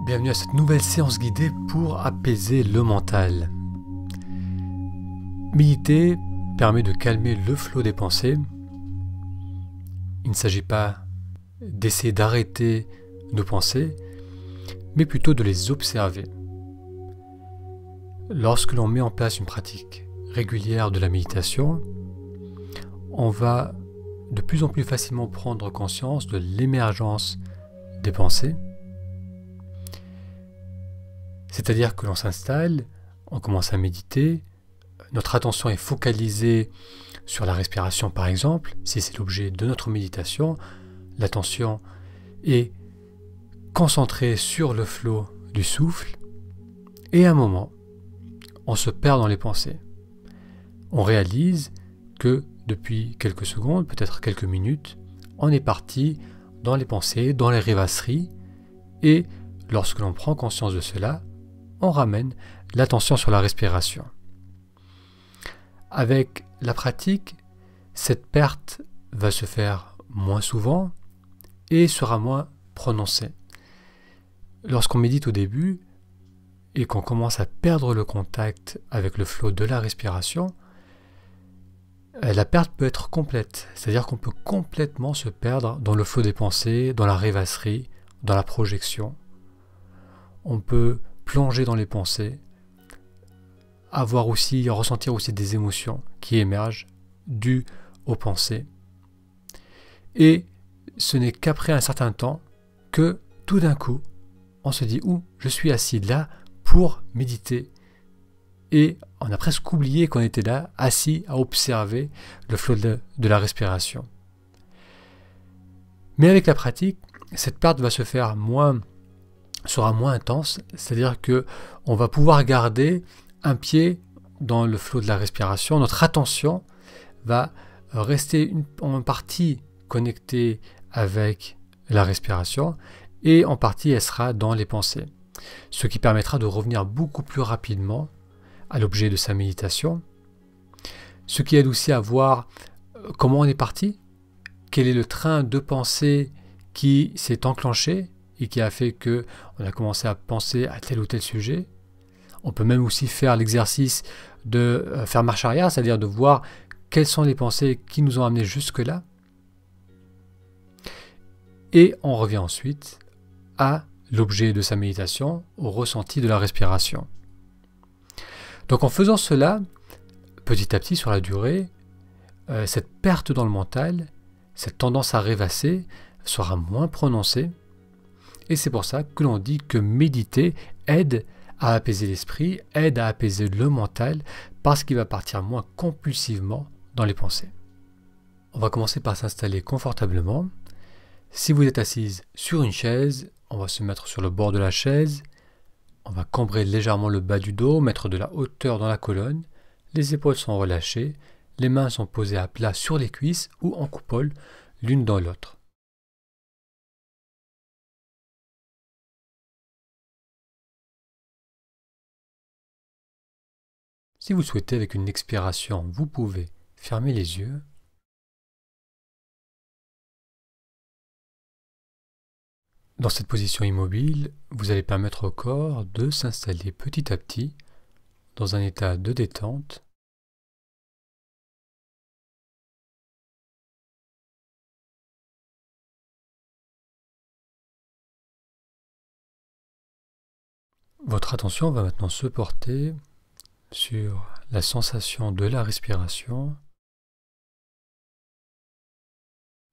Bienvenue à cette nouvelle séance guidée pour apaiser le mental. Méditer permet de calmer le flot des pensées. Il ne s'agit pas d'essayer d'arrêter nos pensées, mais plutôt de les observer. Lorsque l'on met en place une pratique régulière de la méditation, on va de plus en plus facilement prendre conscience de l'émergence des pensées. C'est-à-dire que l'on s'installe, on commence à méditer, notre attention est focalisée sur la respiration par exemple, si c'est l'objet de notre méditation, l'attention est concentrée sur le flot du souffle, et à un moment, on se perd dans les pensées. On réalise que depuis quelques secondes, peut-être quelques minutes, on est parti dans les pensées, dans les rêvasseries, et lorsque l'on prend conscience de cela, on ramène l'attention sur la respiration. Avec la pratique, cette perte va se faire moins souvent et sera moins prononcée. Lorsqu'on médite au début et qu'on commence à perdre le contact avec le flot de la respiration, la perte peut être complète, c'est-à-dire qu'on peut complètement se perdre dans le flot des pensées, dans la rêvasserie, dans la projection. On peut plonger dans les pensées, ressentir aussi des émotions qui émergent dues aux pensées. Et ce n'est qu'après un certain temps que tout d'un coup, on se dit « je suis assis là pour méditer ». Et on a presque oublié qu'on était là, assis à observer le flot de la respiration. Mais avec la pratique, cette perte va se faire sera moins intense, c'est-à-dire que on va pouvoir garder un pied dans le flot de la respiration. Notre attention va rester en partie connectée avec la respiration et en partie elle sera dans les pensées. Ce qui permettra de revenir beaucoup plus rapidement à l'objet de sa méditation. Ce qui aide aussi à voir comment on est parti, quel est le train de pensée qui s'est enclenché et qui a fait qu'on a commencé à penser à tel ou tel sujet. On peut même aussi faire l'exercice de faire marche arrière, c'est-à-dire de voir quelles sont les pensées qui nous ont amenés jusque-là. Et on revient ensuite à l'objet de sa méditation, au ressenti de la respiration. Donc en faisant cela, petit à petit sur la durée, cette perte dans le mental, cette tendance à rêvasser sera moins prononcée. Et c'est pour ça que l'on dit que méditer aide à apaiser l'esprit, aide à apaiser le mental, parce qu'il va partir moins compulsivement dans les pensées. On va commencer par s'installer confortablement. Si vous êtes assise sur une chaise, on va se mettre sur le bord de la chaise, on va cambrer légèrement le bas du dos, mettre de la hauteur dans la colonne, les épaules sont relâchées, les mains sont posées à plat sur les cuisses ou en coupole, l'une dans l'autre. Si vous souhaitez, avec une expiration, vous pouvez fermer les yeux. Dans cette position immobile, vous allez permettre au corps de s'installer petit à petit dans un état de détente. Votre attention va maintenant se porter sur la sensation de la respiration,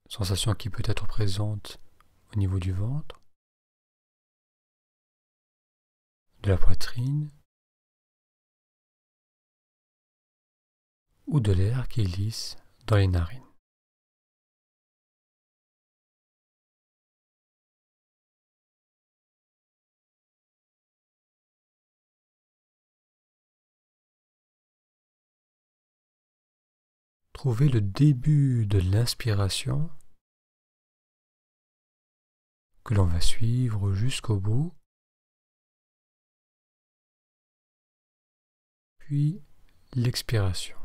sensation qui peut être présente au niveau du ventre, de la poitrine ou de l'air qui glisse dans les narines. Trouvez le début de l'inspiration que l'on va suivre jusqu'au bout, puis l'expiration.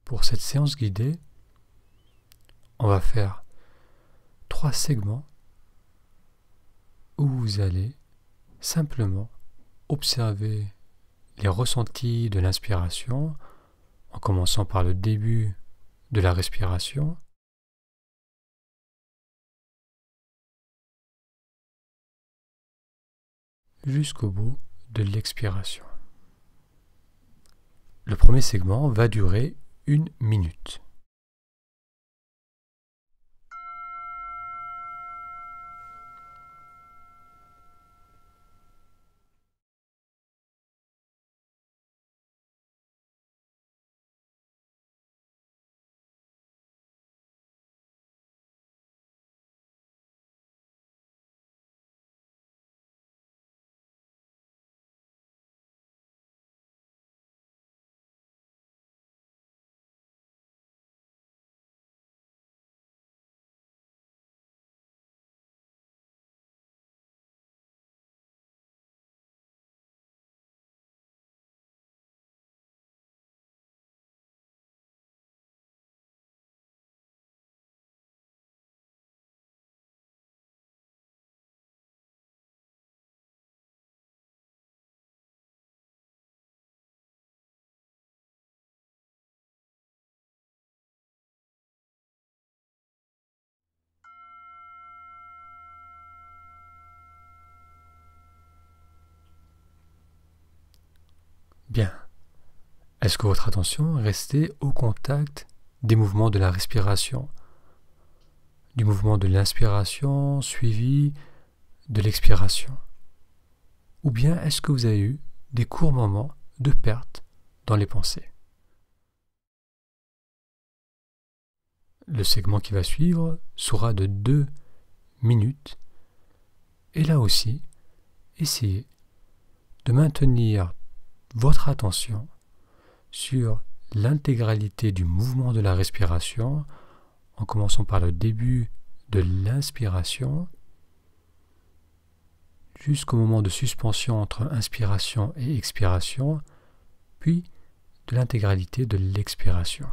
pour cette séance guidée, on va faire 3 segments où vous allez simplement observer les ressentis de l'inspiration, en commençant par le début de la respiration, jusqu'au bout de l'expiration. Le premier segment va durer 1 minute. Bien. Est-ce que votre attention est restée au contact des mouvements de la respiration, du mouvement de l'inspiration suivi de l'expiration? Ou bien est-ce que vous avez eu des courts moments de perte dans les pensées? Le segment qui va suivre sera de 2 minutes et là aussi, essayez de maintenir votre attention sur l'intégralité du mouvement de la respiration en commençant par le début de l'inspiration jusqu'au moment de suspension entre inspiration et expiration, puis de l'intégralité de l'expiration.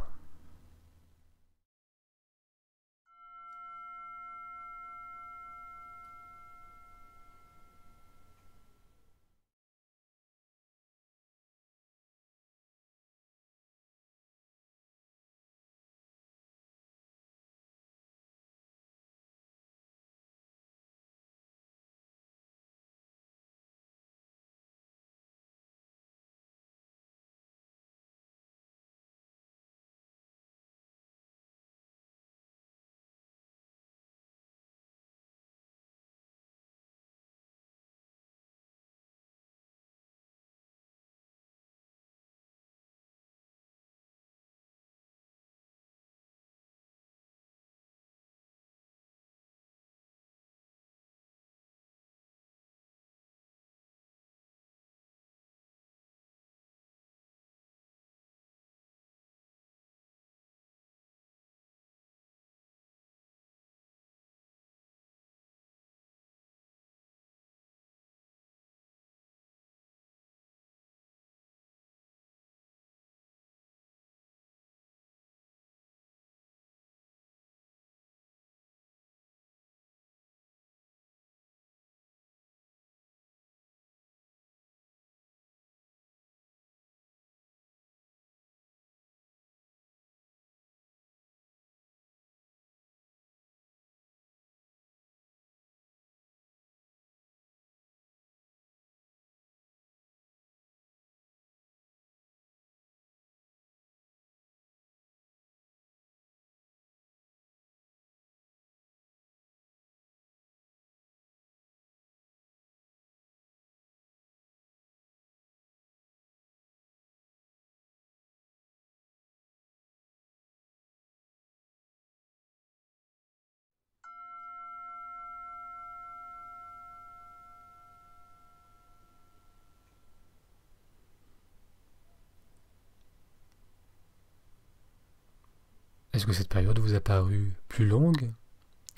Est-ce que cette période vous a paru plus longue?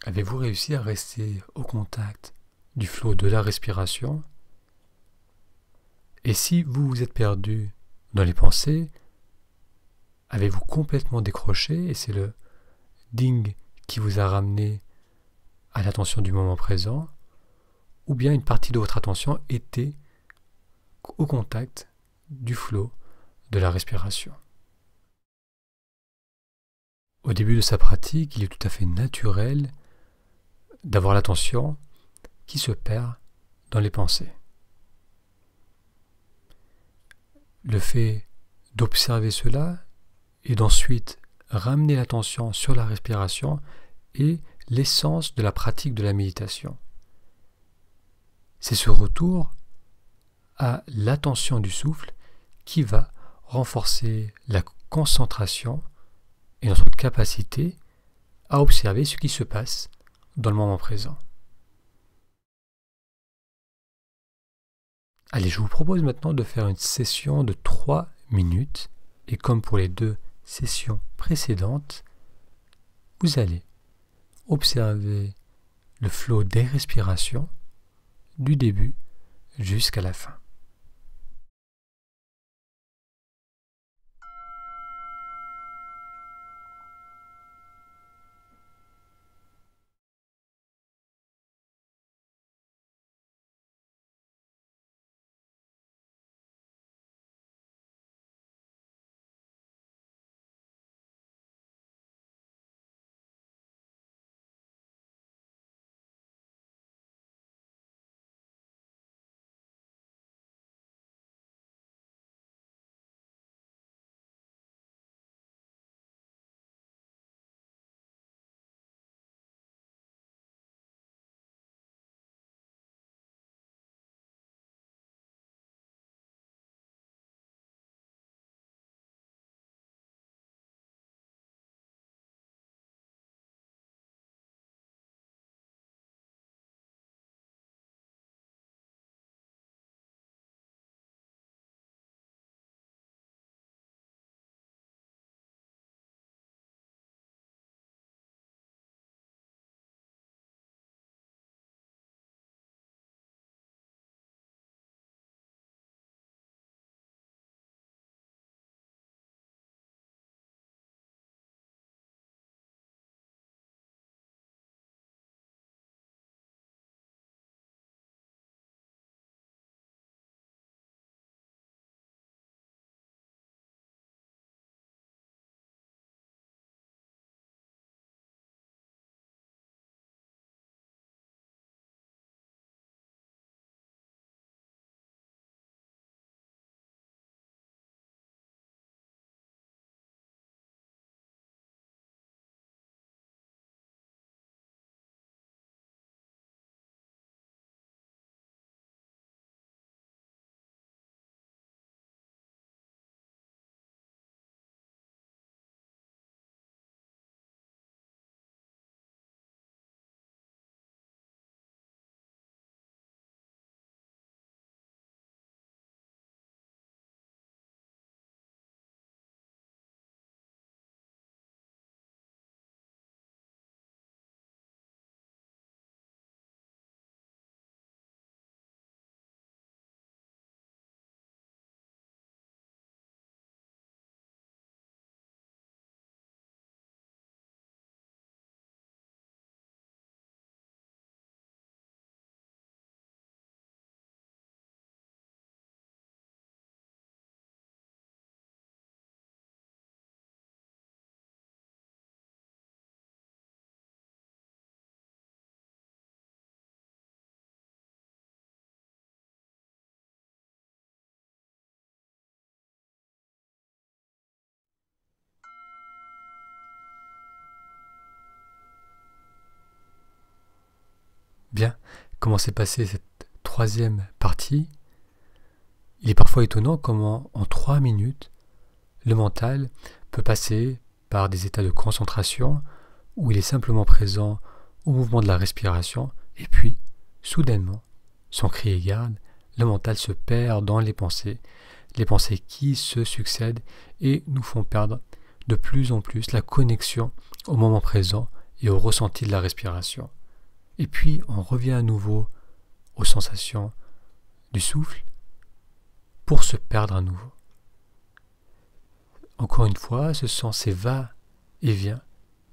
Avez-vous réussi à rester au contact du flot de la respiration? Et si vous vous êtes perdu dans les pensées, avez-vous complètement décroché et c'est le ding qui vous a ramené à l'attention du moment présent, ou bien une partie de votre attention était au contact du flot de la respiration. Au début de sa pratique, il est tout à fait naturel d'avoir l'attention qui se perd dans les pensées. Le fait d'observer cela et d'ensuite ramener l'attention sur la respiration est l'essence de la pratique de la méditation. C'est ce retour à l'attention du souffle qui va renforcer la concentration et notre capacité à observer ce qui se passe dans le moment présent. Allez, je vous propose maintenant de faire une session de 3 minutes et comme pour les 2 sessions précédentes, vous allez observer le flot des respirations du début jusqu'à la fin. Bien, comment s'est passée cette 3e partie? Il est parfois étonnant comment en 3 minutes, le mental peut passer par des états de concentration où il est simplement présent au mouvement de la respiration et puis, soudainement, sans crier garde, le mental se perd dans les pensées qui se succèdent et nous font perdre de plus en plus la connexion au moment présent et au ressenti de la respiration. Et puis on revient à nouveau aux sensations du souffle pour se perdre à nouveau. Encore Encore une fois, ce sont ces va-et-vient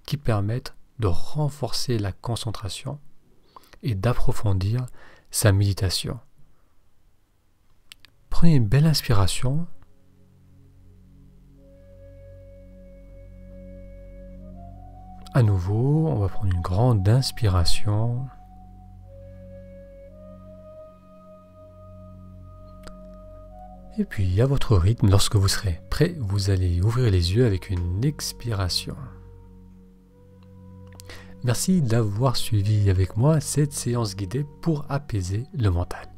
qui permettent de renforcer la concentration et d'approfondir sa méditation. Prenez une belle inspiration. À nouveau, on va prendre une grande inspiration. Et puis, à votre rythme, lorsque vous serez prêt, vous allez ouvrir les yeux avec une expiration. Merci d'avoir suivi avec moi cette séance guidée pour apaiser le mental.